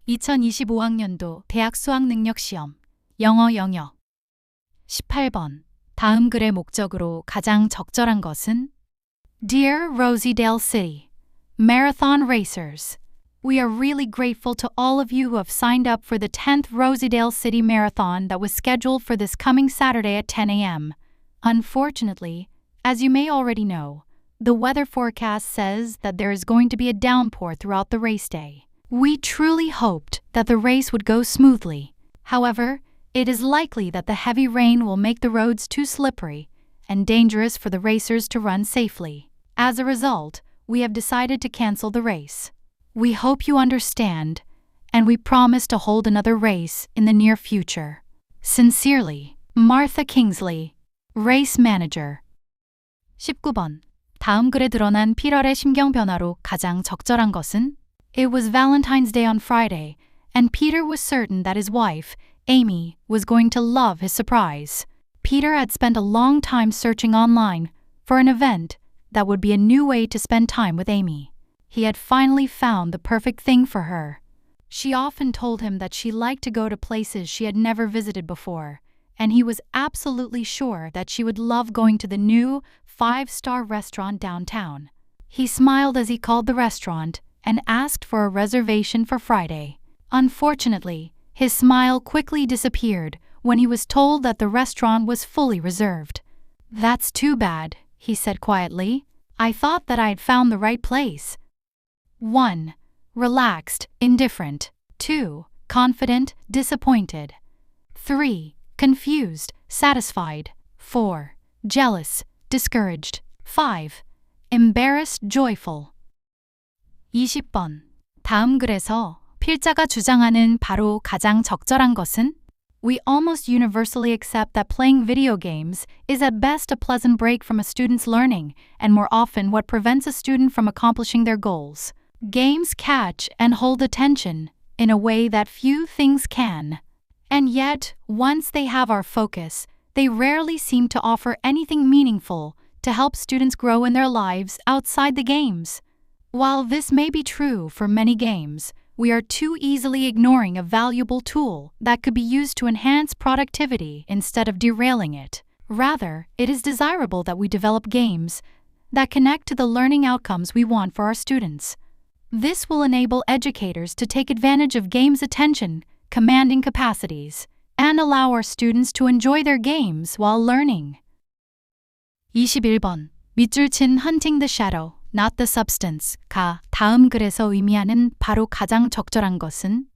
2025학년도 대학 수학능력시험 영어 영역 18번 다음 글의 목적으로 가장 적절한 것은 Dear Rosedale City, Marathon Racers, we are really grateful to all of you who have signed up for the 10th Rosedale City Marathon that was scheduled for this coming Saturday at 10 a.m. Unfortunately, as you may already know, the weather forecast says that there is going to be a downpour throughout the race day. We truly hoped that the race would go smoothly. However, it is likely that the heavy rain will make the roads too slippery and dangerous for the racers to run safely. As a result, we have decided to cancel the race. We hope you understand, and we promise to hold another race in the near future. Sincerely, Martha Kingsley, Race Manager. 19번. 다음 글에 드러난 피럴의 심경 변화로 가장 적절한 것은? It was Valentine's Day on Friday, and Peter was certain that his wife, Amy, was going to love his surprise. Peter had spent a long time searching online for an event that would be a new way to spend time with Amy. He had finally found the perfect thing for her. She often told him that she liked to go to places she had never visited before, and he was absolutely sure that she would love going to the new 5-star restaurant downtown. He smiled as he called the restaurant and asked for a reservation for Friday. Unfortunately, his smile quickly disappeared when he was told that the restaurant was fully reserved. That's too bad, he said quietly. I thought that I had found the right place. 1. Relaxed, indifferent. 2. Confident, disappointed. 3. Confused, satisfied. 4. Jealous, discouraged. 5. Embarrassed, joyful. 20번. 다음 글에서 필자가 주장하는 바로 가장 적절한 것은? We almost universally accept that playing video games is at best a pleasant break from a student's learning and more often what prevents a student from accomplishing their goals. Games catch and hold attention in a way that few things can. And yet, once they have our focus, they rarely seem to offer anything meaningful to help students grow in their lives outside the games. While this may be true for many games, we are too easily ignoring a valuable tool that could be used to enhance productivity instead of derailing it. Rather, it is desirable that we develop games that connect to the learning outcomes we want for our students. This will enable educators to take advantage of games' attention commanding capacities and allow our students to enjoy their games while learning. 21번. 밑줄 친 Hunting the Shadow, Not the Substance,가 다음 글에서 의미하는 바로 가장 적절한 것은?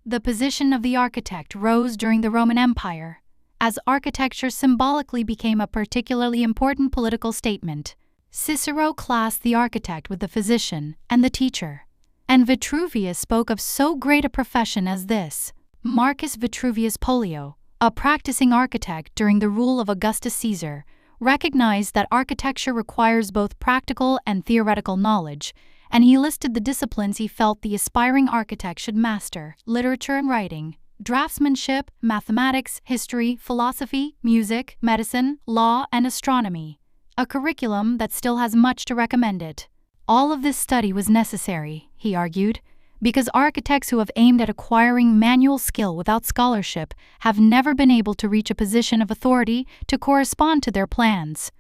The position of the architect rose during the Roman Empire, as architecture symbolically became a particularly important political statement. Cicero classed the architect with the physician and the teacher, and Vitruvius spoke of so great a profession as this. Marcus Vitruvius Pollio, a practicing architect during the rule of Augustus Caesar, recognized that architecture requires both practical and theoretical knowledge, and he listed the disciplines he felt the aspiring architect should master: literature and writing, draftsmanship, mathematics, history, philosophy, music, medicine, law, and astronomy, a curriculum that still has much to recommend it. All of this study was necessary, he argued, because architects who have aimed at acquiring manual skill without scholarship have never been able to reach a position of authority to correspond to their plans,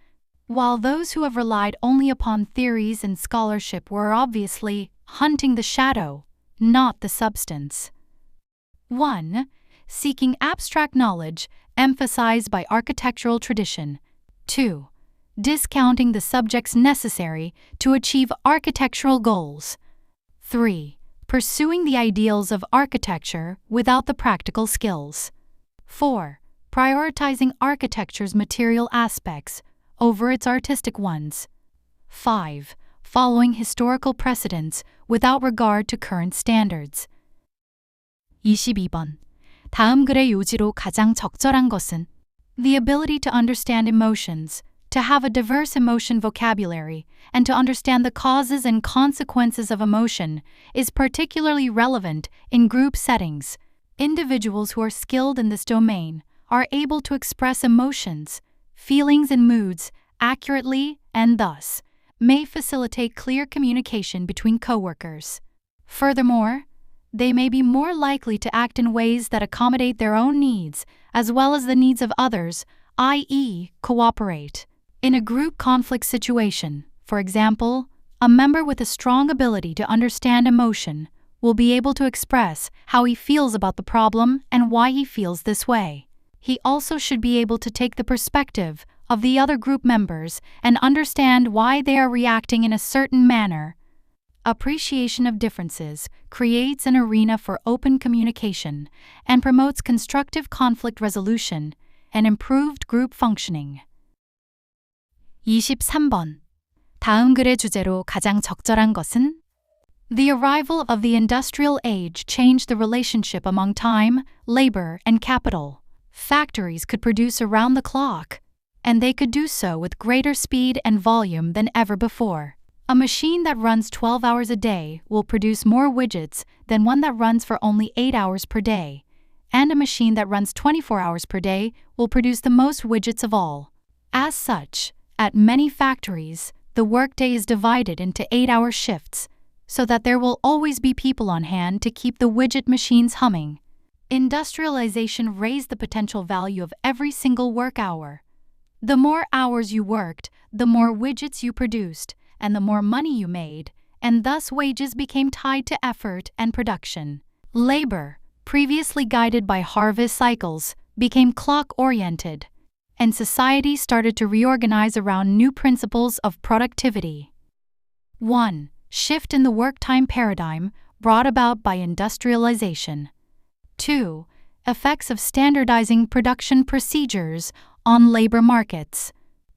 while those who have relied only upon theories and scholarship were obviously hunting the shadow, not the substance. 1. Seeking abstract knowledge emphasized by architectural tradition. 2. Discounting the subjects necessary to achieve architectural goals. 3. Pursuing the ideals of architecture without the practical skills. 4. Prioritizing architecture's material aspects over its artistic ones. 5. Following historical precedents without regard to current standards. 22번. 다음 글의 요지로 가장 적절한 것은? The ability to understand emotions, to have a diverse emotion vocabulary, and to understand the causes and consequences of emotion is particularly relevant in group settings. Individuals who are skilled in this domain are able to express emotions, feelings, and moods accurately and thus may facilitate clear communication between coworkers. Furthermore, they may be more likely to act in ways that accommodate their own needs as well as the needs of others, i.e., cooperate. In a group conflict situation, for example, a member with a strong ability to understand emotion will be able to express how he feels about the problem and why he feels this way. He also should be able to take the perspective of the other group members and understand why they are reacting in a certain manner. Appreciation of differences creates an arena for open communication and promotes constructive conflict resolution and improved group functioning. 23번. 다음 글의 주제로 가장 적절한 것은? The arrival of the industrial age changed the relationship among time, labor, and capital. Factories could produce around the clock, and they could do so with greater speed and volume than ever before. A machine that runs 12 hours a day will produce more widgets than one that runs for only 8 hours per day, and a machine that runs 24 hours per day will produce the most widgets of all. As such, at many factories, the workday is divided into 8-hour shifts, so that there will always be people on hand to keep the widget machines humming. Industrialization raised the potential value of every single work hour. The more hours you worked, the more widgets you produced, and the more money you made, and thus wages became tied to effort and production. Labor, previously guided by harvest cycles, became clock-oriented, and society started to reorganize around new principles of productivity. 1. Shift in the work time paradigm brought about by industrialization. 2. Effects of standardizing production procedures on labor markets.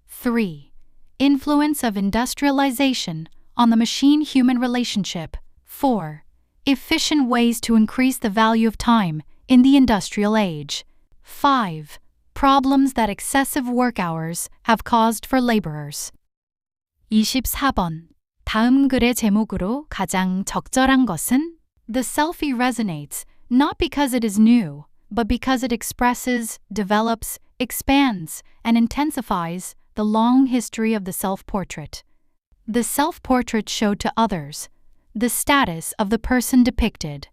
3. Influence of industrialization on the machine-human relationship. 4. Efficient ways to increase the value of time in the industrial age. 5. Problems that excessive work hours have caused for laborers. 24번. 다음 글의 제목으로 가장 적절한 것은? The selfie resonates not because it is new, but because it expresses, develops, expands, and intensifies the long history of the self-portrait. The self-portrait showed to others the status of the person depicted.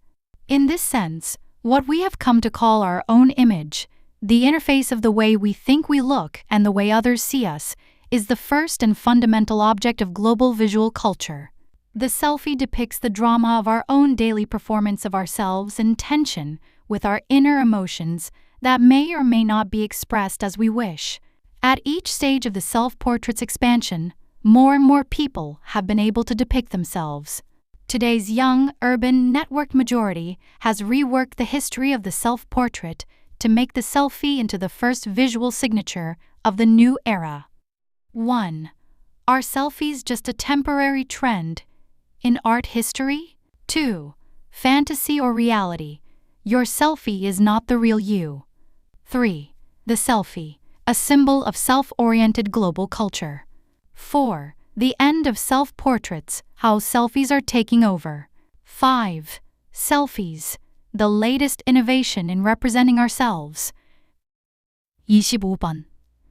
In this sense, what we have come to call our own image, the interface of the way we think we look and the way others see us, is the first and fundamental object of global visual culture. The selfie depicts the drama of our own daily performance of ourselves in tension with our inner emotions that may or may not be expressed as we wish. At each stage of the self-portrait's expansion, more and more people have been able to depict themselves. Today's young, urban, networked majority has reworked the history of the self-portrait to make the selfie into the first visual signature of the new era. 1. Are selfies just a temporary trend in art history? 2. Fantasy or reality? Your selfie is not the real you. 3. The selfie, a symbol of self-oriented global culture. 4. The end of self-portraits, how selfies are taking over. 5. Selfies, the latest innovation in representing ourselves. 25번.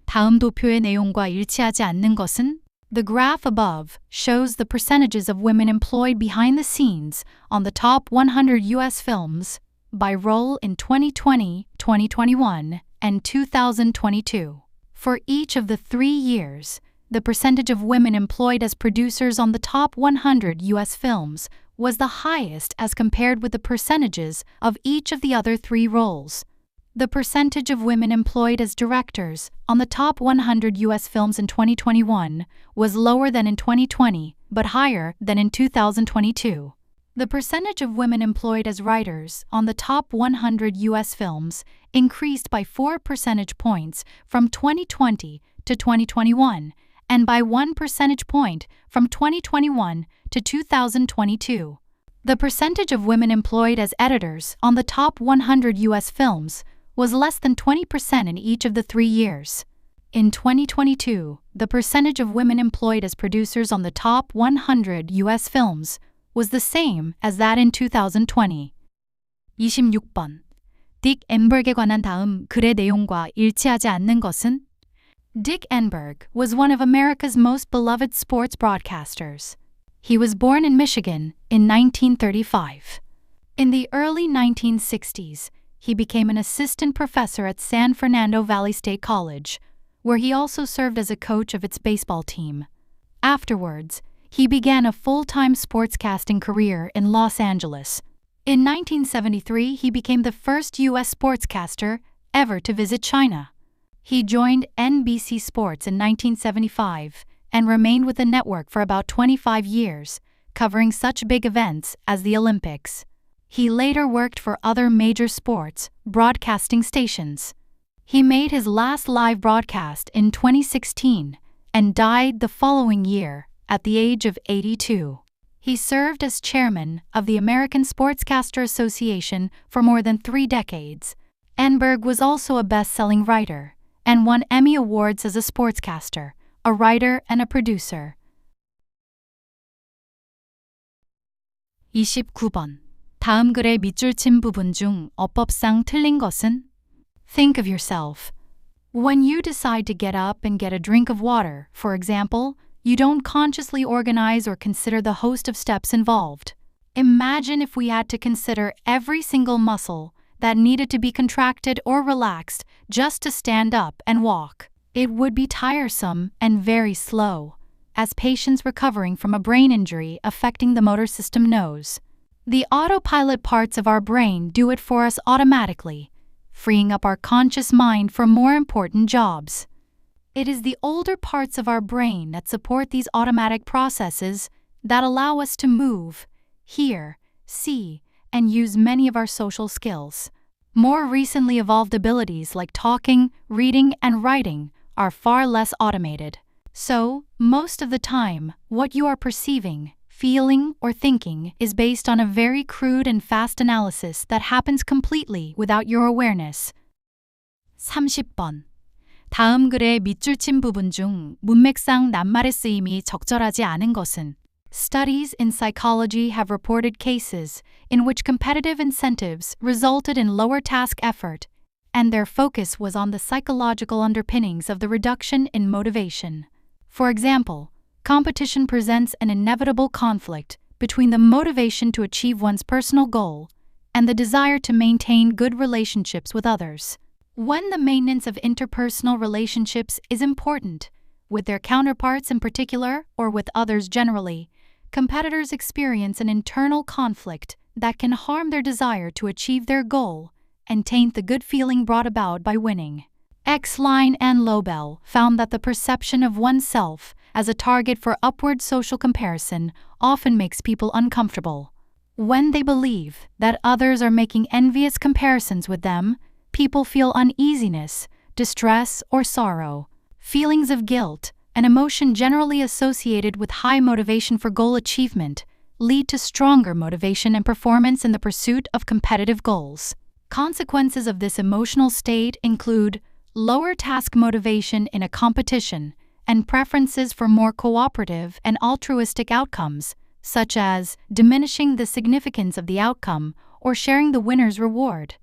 다음 도표의 내용과 일치하지 않는 것은? The graph above shows the percentages of women employed behind the scenes on the top 100 U.S. films by role in 2020, 2021, and 2022. For each of the 3 years, the percentage of women employed as producers on the top 100 U.S. films was the highest as compared with the percentages of each of the other 3 roles. The percentage of women employed as directors on the top 100 U.S. films in 2021 was lower than in 2020, but higher than in 2022. The percentage of women employed as writers on the top 100 U.S. films increased by 4 percentage points from 2020 to 2021, and by 1 percentage point from 2021 to 2022. The percentage of women employed as editors on the top 100 U.S. films was less than 20% in each of the 3 years. In 2022, the percentage of women employed as producers on the top 100 U.S. films was the same as that in 2020. 26번. 딕 엔버그에 관한 다음 글의 내용과 일치하지 않는 것은? Dick Enberg was one of America's most beloved sports broadcasters. He was born in Michigan in 1935. In the early 1960s, he became an assistant professor at San Fernando Valley State College, where he also served as a coach of its baseball team. Afterwards, he began a full-time sportscasting career in Los Angeles. In 1973, he became the first U.S. sportscaster ever to visit China. He joined NBC Sports in 1975 and remained with the network for about 25 years, covering such big events as the Olympics. He later worked for other major sports broadcasting stations. He made his last live broadcast in 2016 and died the following year at the age of 82. He served as chairman of the American Sportscaster Association for more than 3 decades. Enberg was also a best-selling writer and won Emmy Awards as a sportscaster, a writer, and a producer. 29번. 다음 글의 밑줄 친 부분 중 어법상 틀린 것은? Think of yourself. When you decide to get up and get a drink of water, for example, you don't consciously organize or consider the host of steps involved. Imagine if we had to consider every single muscle that needed to be contracted or relaxed just to stand up and walk. It would be tiresome and very slow, as patients recovering from a brain injury affecting the motor system knows. The autopilot parts of our brain do it for us automatically, freeing up our conscious mind for more important jobs. It is the older parts of our brain that support these automatic processes that allow us to move, hear, see, and use many of our social skills. More recently evolved abilities like talking, reading, and writing are far less automated. So, most of the time, what you are perceiving, feeling, or thinking is based on a very crude and fast analysis that happens completely without your awareness. 30번. 다음 글의 밑줄 친 부분 중 문맥상 낱말의 쓰임이 적절하지 않은 것은? Studies in psychology have reported cases in which competitive incentives resulted in lower task effort, and their focus was on the psychological underpinnings of the reduction in motivation. For example, competition presents an inevitable conflict between the motivation to achieve one's personal goal and the desire to maintain good relationships with others. When the maintenance of interpersonal relationships is important, with their counterparts in particular or with others generally, competitors experience an internal conflict that can harm their desire to achieve their goal and taint the good feeling brought about by winning. Exline and Lobel found that the perception of oneself as a target for upward social comparison often makes people uncomfortable. When they believe that others are making envious comparisons with them, people feel uneasiness, distress, or sorrow. Feelings of guilt, an emotion generally associated with high motivation for goal achievement, lead to stronger motivation and performance in the pursuit of competitive goals. Consequences of this emotional state include lower task motivation in a competition and preferences for more cooperative and altruistic outcomes, such as diminishing the significance of the outcome or sharing the winner's reward.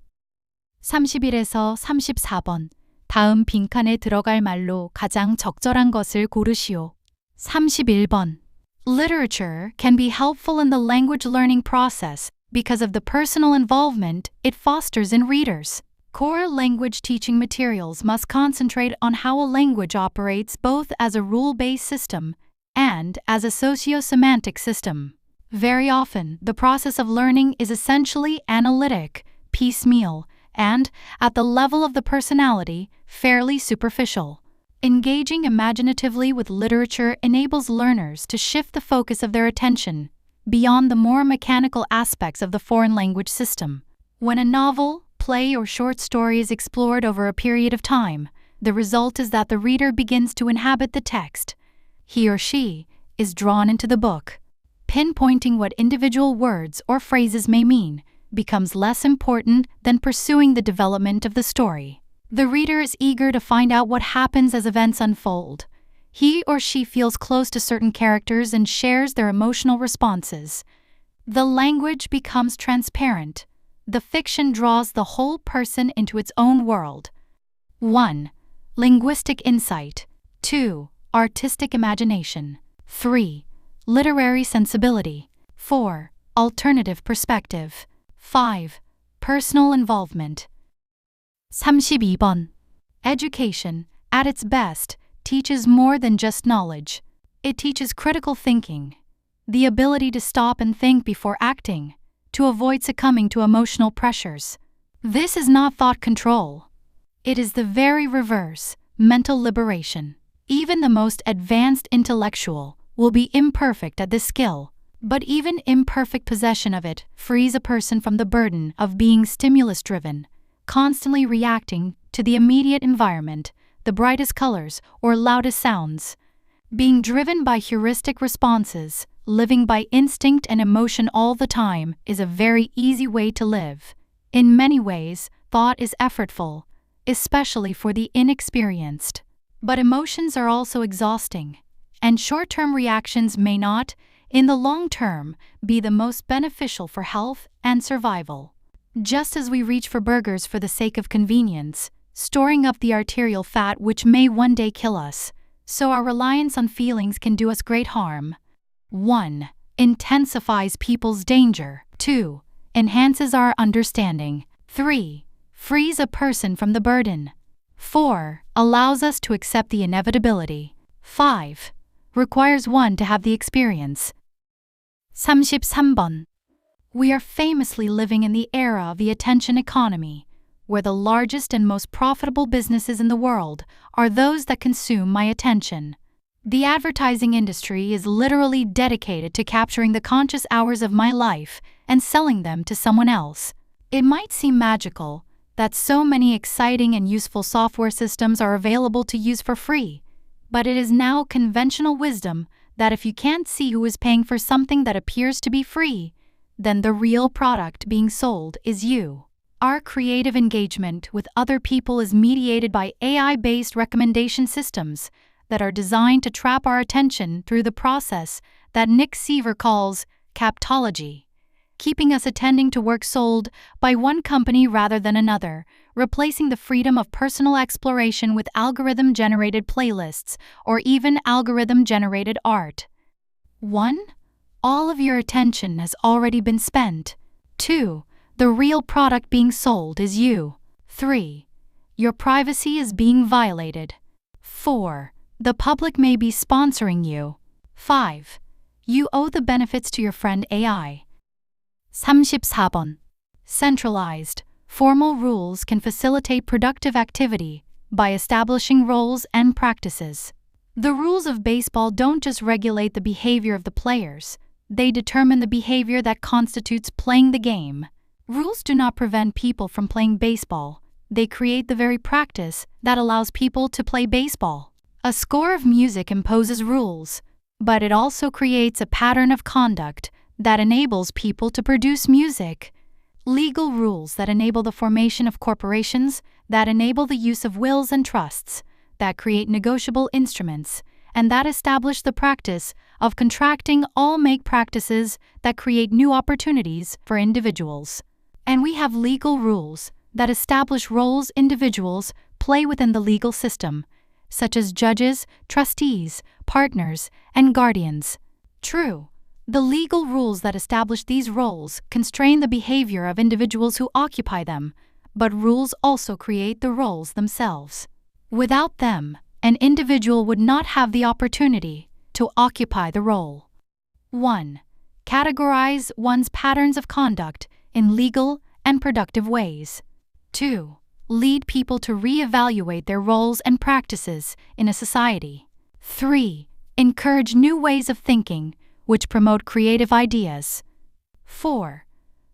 31에서 34번. 다음 빈칸에 들어갈 말로 가장 적절한 것을 고르시오. 31번. Literature can be helpful in the language learning process because of the personal involvement it fosters in readers. Core language teaching materials must concentrate on how a language operates both as a rule-based system and as a socio-semantic system. Very often, the process of learning is essentially analytic, piecemeal, and, at the level of the personality, fairly superficial. Engaging imaginatively with literature enables learners to shift the focus of their attention beyond the more mechanical aspects of the foreign language system. When a novel, play, or short story is explored over a period of time, the result is that the reader begins to inhabit the text. He or she is drawn into the book. Pinpointing what individual words or phrases may mean becomes less important than pursuing the development of the story. The reader is eager to find out what happens as events unfold. He or she feels close to certain characters and shares their emotional responses. The language becomes transparent. The fiction draws the whole person into its own world. 1. Linguistic insight. 2. Artistic imagination. 3. Literary sensibility. 4. Alternative perspective. 5. Personal involvement. 32번. Education, at its best, teaches more than just knowledge. It teaches critical thinking, the ability to stop and think before acting, to avoid succumbing to emotional pressures. This is not thought control. It is the very reverse, mental liberation. Even the most advanced intellectual will be imperfect at this skill, but even imperfect possession of it frees a person from the burden of being stimulus-driven, constantly reacting to the immediate environment, the brightest colors or loudest sounds. Being driven by heuristic responses, living by instinct and emotion all the time is a very easy way to live. In many ways, thought is effortful, especially for the inexperienced. But emotions are also exhausting, and short-term reactions may not, in the long term, be the most beneficial for health and survival. Just as we reach for burgers for the sake of convenience, storing up the arterial fat which may one day kill us, so our reliance on feelings can do us great harm. 1. Intensifies people's danger. 2. Enhances our understanding. 3. Frees a person from the burden. 4. Allows us to accept the inevitability. 5. Requires one to have the experience. 33번. We are famously living in the era of the attention economy, where the largest and most profitable businesses in the world are those that consume my attention. The advertising industry is literally dedicated to capturing the conscious hours of my life and selling them to someone else. It might seem magical that so many exciting and useful software systems are available to use for free, but it is now conventional wisdom that if you can't see who is paying for something that appears to be free, then the real product being sold is you. Our creative engagement with other people is mediated by AI-based recommendation systems that are designed to trap our attention through the process that Nick Seaver calls captology, keeping us attending to work sold by one company rather than another, replacing the freedom of personal exploration with algorithm-generated playlists or even algorithm-generated art. 1. All of your attention has already been spent. 2. The real product being sold is you. 3. Your privacy is being violated. 4. The public may be sponsoring you. 5. You owe the benefits to your friend AI. 34번. Centralized, formal rules can facilitate productive activity by establishing roles and practices. The rules of baseball don't just regulate the behavior of the players, they determine the behavior that constitutes playing the game. Rules do not prevent people from playing baseball, they create the very practice that allows people to play baseball. A score of music imposes rules, but it also creates a pattern of conduct that enables people to produce music. Legal rules that enable the formation of corporations, that enable the use of wills and trusts, that create negotiable instruments, and that establish the practice of contracting all make practices that create new opportunities for individuals. And we have legal rules that establish roles individuals play within the legal system, such as judges, trustees, partners, and guardians. True, the legal rules that establish these roles constrain the behavior of individuals who occupy them, but rules also create the roles themselves. Without them, an individual would not have the opportunity to occupy the role. 1. Categorize one's patterns of conduct in legal and productive ways. 2. Lead people to re-evaluate their roles and practices in a society. 3. Encourage new ways of thinking, which promote creative ideas. 4.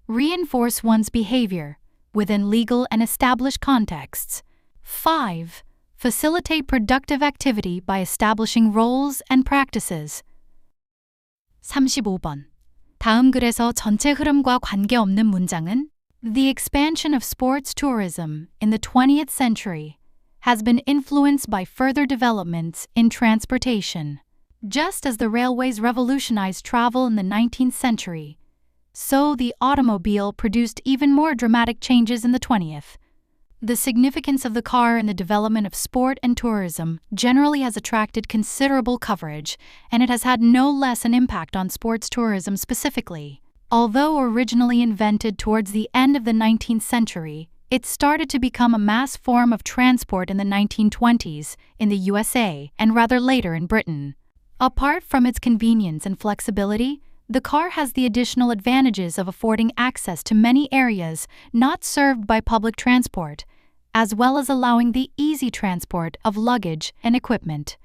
Reinforce one's behavior within legal and established contexts. 5. Facilitate productive activity by establishing roles and practices. 35번. 다음 글에서 전체 흐름과 관계없는 문장은 The expansion of sports tourism in the 20th century has been influenced by further developments in transportation. Just as the railways revolutionized travel in the 19th century, so the automobile produced even more dramatic changes in the 20th. The significance of the car in the development of sport and tourism generally has attracted considerable coverage, and it has had no less an impact on sports tourism specifically. Although originally invented towards the end of the 19th century, it started to become a mass form of transport in the 1920s in the USA and rather later in Britain. Apart from its convenience and flexibility, the car has the additional advantages of affording access to many areas not served by public transport, as well as allowing the easy transport of luggage and equipment.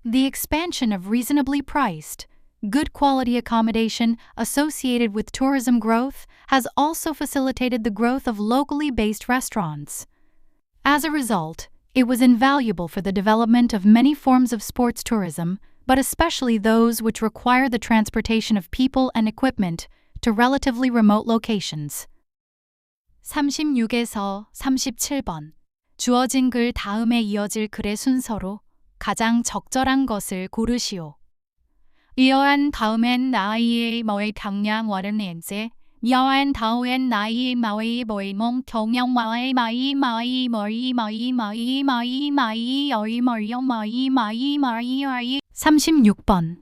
The expansion of reasonably priced, good quality accommodation associated with tourism growth has also facilitated the growth of locally based restaurants. As a result, it was invaluable for the development of many forms of sports tourism, but especially those which require the transportation of people and equipment to relatively remote locations. 36에서 37번. 주어진 글 다음에 이어질 글의 순서로 가장 적절한 것을 고르시오. 이어한 다음엔 나이의 뭐의 경량화를 내제 이어한 다음엔 나이의 뭐의 몸 경량화의 마이 머리 어이 머리용 마이 36번.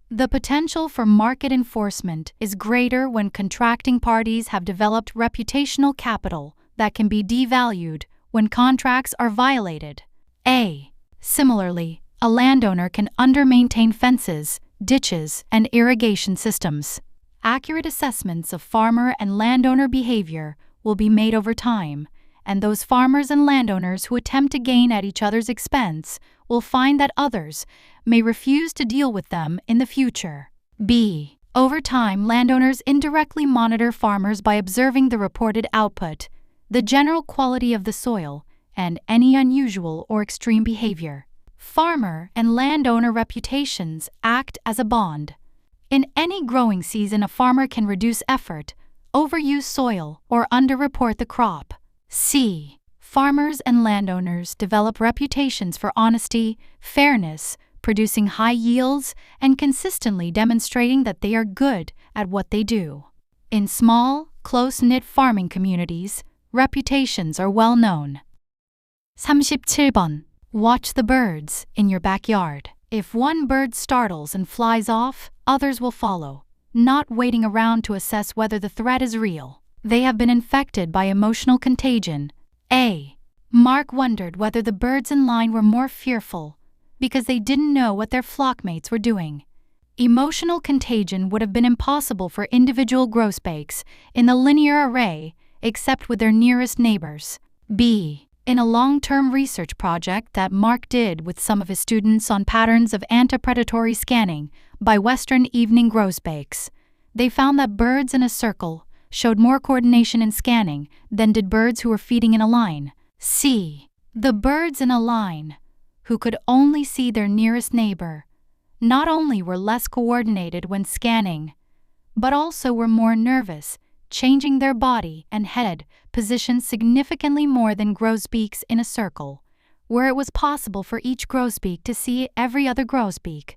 The potential for market enforcement is greater when contracting parties have developed reputational capital that can be devalued when contracts are violated. A. Similarly, a landowner can under-maintain fences, ditches, and irrigation systems. Accurate assessments of farmer and landowner behavior will be made over time, and those farmers and landowners who attempt to gain at each other's expense will find that others may refuse to deal with them in the future. B. Over time, landowners indirectly monitor farmers by observing the reported output, the general quality of the soil, and any unusual or extreme behavior. Farmer and landowner reputations act as a bond. In any growing season, a farmer can reduce effort, overuse soil, or underreport the crop. C. Farmers and landowners develop reputations for honesty, fairness, producing high yields, and consistently demonstrating that they are good at what they do. In small, close-knit farming communities, reputations are well known. 37번. Watch the birds in your backyard. If one bird startles and flies off, others will follow, not waiting around to assess whether the threat is real. They have been infected by emotional contagion. A. Mark wondered whether the birds in line were more fearful because they didn't know what their flockmates were doing. Emotional contagion would have been impossible for individual grosbeaks in the linear array except with their nearest neighbors. B. In a long-term research project that Mark did with some of his students on patterns of antipredatory scanning by Western evening grosbeaks, they found that birds in a circle showed more coordination in scanning than did birds who were feeding in a line. C. The birds in a line, who could only see their nearest neighbor, not only were less coordinated when scanning, but also were more nervous, changing their body and head position significantly more than grosbeaks in a circle, where it was possible for each grosbeak to see every other grosbeak.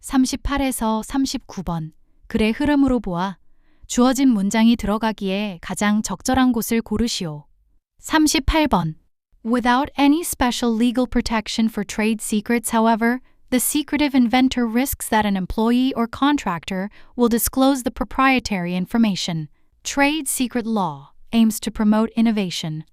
38에서 39번. 글의 흐름으로 보아 주어진 문장이 들어가기에 가장 적절한 곳을 고르시오. 38번. Without any special legal protection for trade secrets, however, the secretive inventor risks that an employee or contractor will disclose the proprietary information. Trade secret law aims to promote innovation,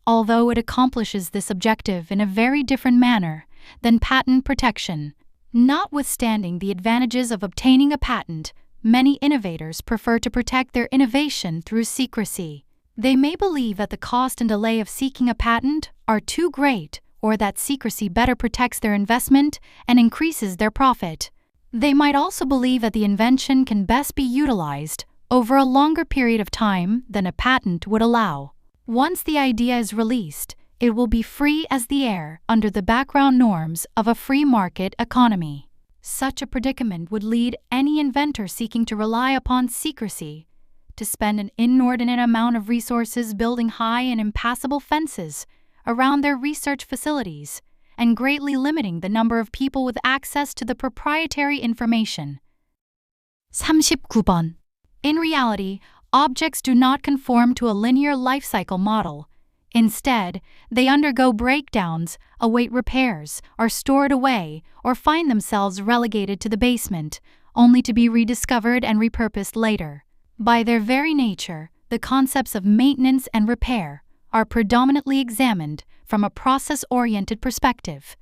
although it accomplishes this objective in a very different manner than patent protection. Notwithstanding the advantages of obtaining a patent, many innovators prefer to protect their innovation through secrecy. They may believe that the cost and delay of seeking a patent are too great, or that secrecy better protects their investment and increases their profit. They might also believe that the invention can best be utilized over a longer period of time than a patent would allow. Once the idea is released, it will be free as the air under the background norms of a free market economy. Such a predicament would lead any inventor seeking to rely upon secrecy to spend an inordinate amount of resources building high and impassable fences around their research facilities and greatly limiting the number of people with access to the proprietary information. 39번. In reality, objects do not conform to a linear life cycle model. Instead, they undergo breakdowns, await repairs, are stored away, or find themselves relegated to the basement, only to be rediscovered and repurposed later. By their very nature, the concepts of maintenance and repair are predominantly examined from a process-oriented perspective.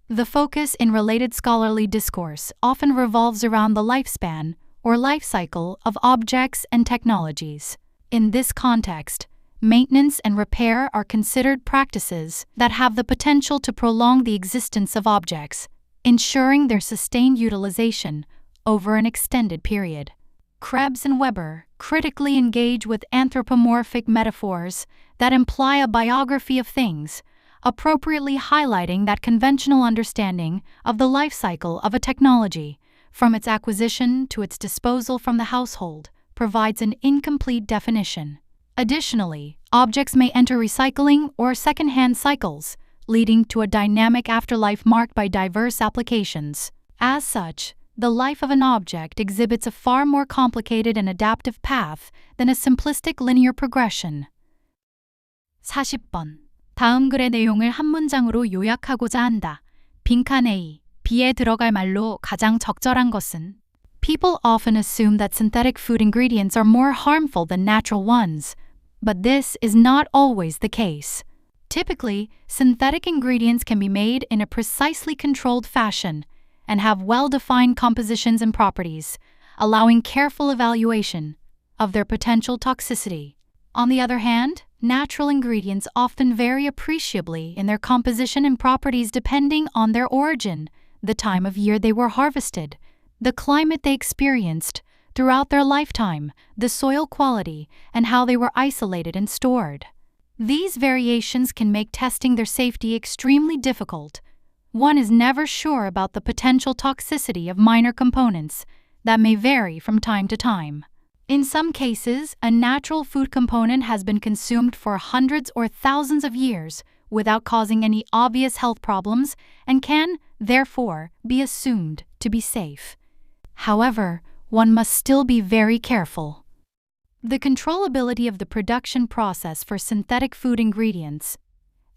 The focus in related scholarly discourse often revolves around the lifespan or life cycle of objects and technologies. In this context, maintenance and repair are considered practices that have the potential to prolong the existence of objects, ensuring their sustained utilization over an extended period. Krebs and Weber critically engage with anthropomorphic metaphors that imply a biography of things, appropriately highlighting that conventional understanding of the life cycle of a technology, from its acquisition to its disposal from the household, provides an incomplete definition. Additionally, objects may enter recycling or second-hand cycles, leading to a dynamic afterlife marked by diverse applications. As such, the life of an object exhibits a far more complicated and adaptive path than a simplistic linear progression. 40번. 다음 글의 내용을 한 문장으로 요약하고자 한다. 빈칸 A. B에 들어갈 말로 가장 적절한 것은? People often assume that synthetic food ingredients are more harmful than natural ones, but this is not always the case. Typically, synthetic ingredients can be made in a precisely controlled fashion and have well-defined compositions and properties, allowing careful evaluation of their potential toxicity. On the other hand, natural ingredients often vary appreciably in their composition and properties depending on their origin, the time of year they were harvested, the climate they experienced throughout their lifetime, the soil quality, and how they were isolated and stored. These variations can make testing their safety extremely difficult. One is never sure about the potential toxicity of minor components that may vary from time to time. In some cases, a natural food component has been consumed for hundreds or thousands of years without causing any obvious health problems and can, therefore, be assumed to be safe. However, one must still be very careful. The controllability of the production process for synthetic food ingredients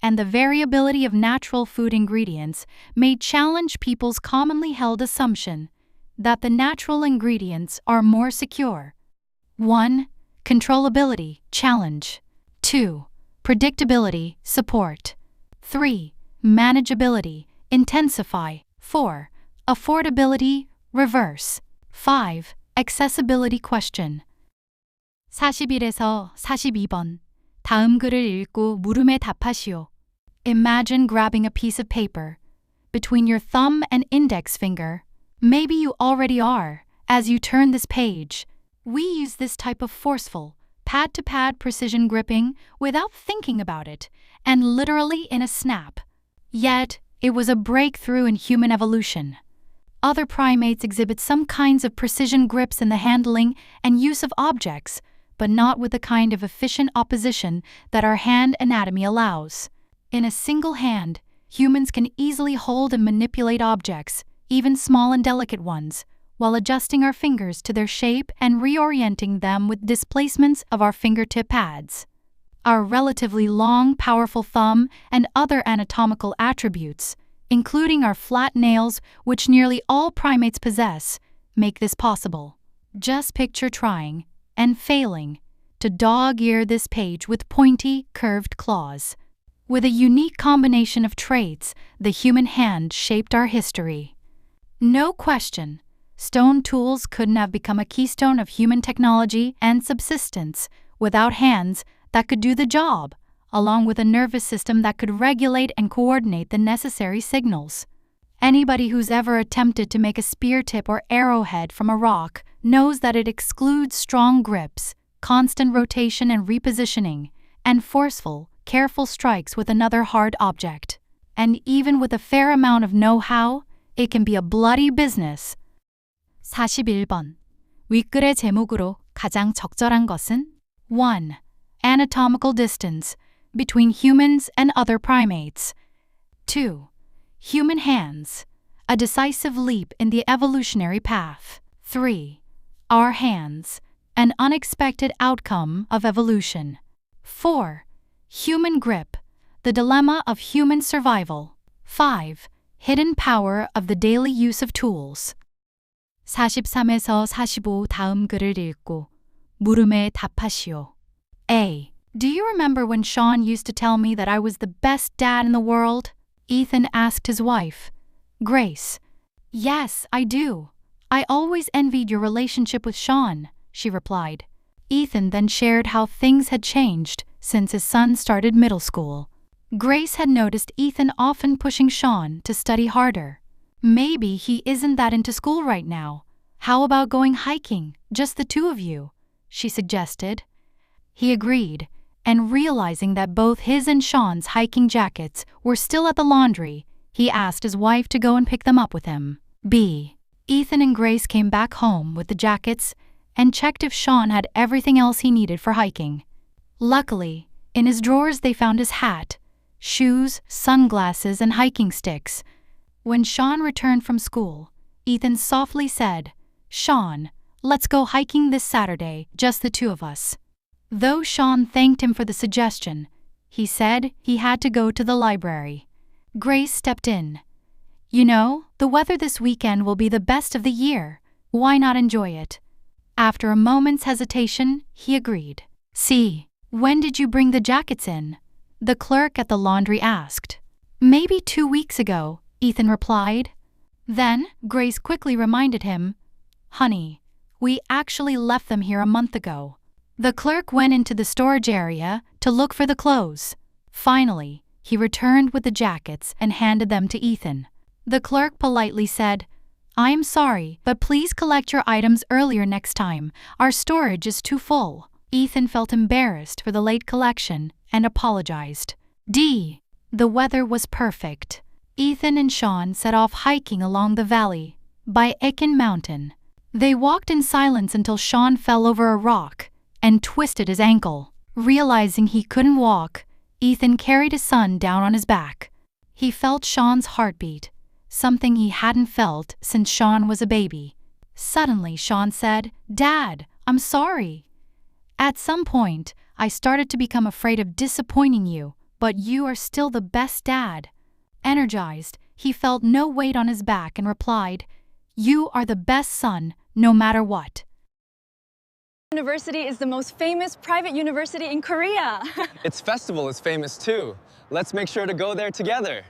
and the variability of natural food ingredients may challenge people's commonly held assumption that the natural ingredients are more secure. 1. Controllability, challenge. 2. Predictability, support. 3. Manageability, intensify. 4. Affordability, reverse. 5. Accessibility question. 41에서 42번. 다음 글을 읽고 물음에 답하시오. Imagine grabbing a piece of paper between your thumb and index finger. Maybe you already are, as you turn this page. We use this type of forceful, pad-to-pad precision gripping without thinking about it, and literally in a snap. Yet, it was a breakthrough in human evolution. Other primates exhibit some kinds of precision grips in the handling and use of objects, but not with the kind of efficient opposition that our hand anatomy allows. In a single hand, humans can easily hold and manipulate objects, even small and delicate ones, while adjusting our fingers to their shape and reorienting them with displacements of our fingertip pads. Our relatively long, powerful thumb and other anatomical attributes, including our flat nails, which nearly all primates possess, make this possible. Just picture trying, and failing, to dog-ear this page with pointy, curved claws. With a unique combination of traits, the human hand shaped our history. No question, stone tools couldn't have become a keystone of human technology and subsistence without hands that could do the job, along with a nervous system that could regulate and coordinate the necessary signals. Anybody who's ever attempted to make a spear tip or arrowhead from a rock knows that it excludes strong grips, constant rotation and repositioning, and forceful, careful strikes with another hard object. And even with a fair amount of know-how, it can be a bloody business. 41번. 윗글의 제목으로 가장 적절한 것은? 1. Anatomical distance between humans and other primates. 2. Human hands, a decisive leap in the evolutionary path. 3. Our hands, an unexpected outcome of evolution. 4. Human grip, the dilemma of human survival. 5. Hidden power of the daily use of tools. 43에서 45 다음 글을 읽고 물음에 답하시오. A. Do you remember when Sean used to tell me that I was the best dad in the world? Ethan asked his wife, Grace. Yes, I do. I always envied your relationship with Sean, she replied. Ethan then shared how things had changed since his son started middle school. Grace had noticed Ethan often pushing Sean to study harder. Maybe he isn't that into school right now. How about going hiking, just the two of you? She suggested. He agreed, and realizing that both his and Sean's hiking jackets were still at the laundry, he asked his wife to go and pick them up with him. B. Ethan and Grace came back home with the jackets and checked if Sean had everything else he needed for hiking. Luckily, in his drawers they found his hat, shoes, sunglasses, and hiking sticks. When Sean returned from school, Ethan softly said, Sean, let's go hiking this Saturday, just the two of us. Though Sean thanked him for the suggestion, he said he had to go to the library. Grace stepped in. You know, the weather this weekend will be the best of the year. Why not enjoy it? After a moment's hesitation, he agreed. C. When did you bring the jackets in? The clerk at the laundry asked. Maybe 2 weeks ago, Ethan replied. Then, Grace quickly reminded him, Honey, we actually left them here a month ago. The clerk went into the storage area to look for the clothes. Finally, he returned with the jackets and handed them to Ethan. The clerk politely said, I am sorry, but please collect your items earlier next time. Our storage is too full. Ethan felt embarrassed for the late collection and apologized. D. The weather was perfect. Ethan and Sean set off hiking along the valley by Ekin Mountain. They walked in silence until Sean fell over a rock and twisted his ankle. Realizing he couldn't walk, Ethan carried his son down on his back. He felt Sean's heartbeat, something he hadn't felt since Sean was a baby. Suddenly, Sean said, Dad, I'm sorry. At some point, I started to become afraid of disappointing you, but you are still the best dad. Energized, he felt no weight on his back and replied, You are the best son, no matter what. University is the most famous private university in Korea. Its festival is famous too. Let's make sure to go there together.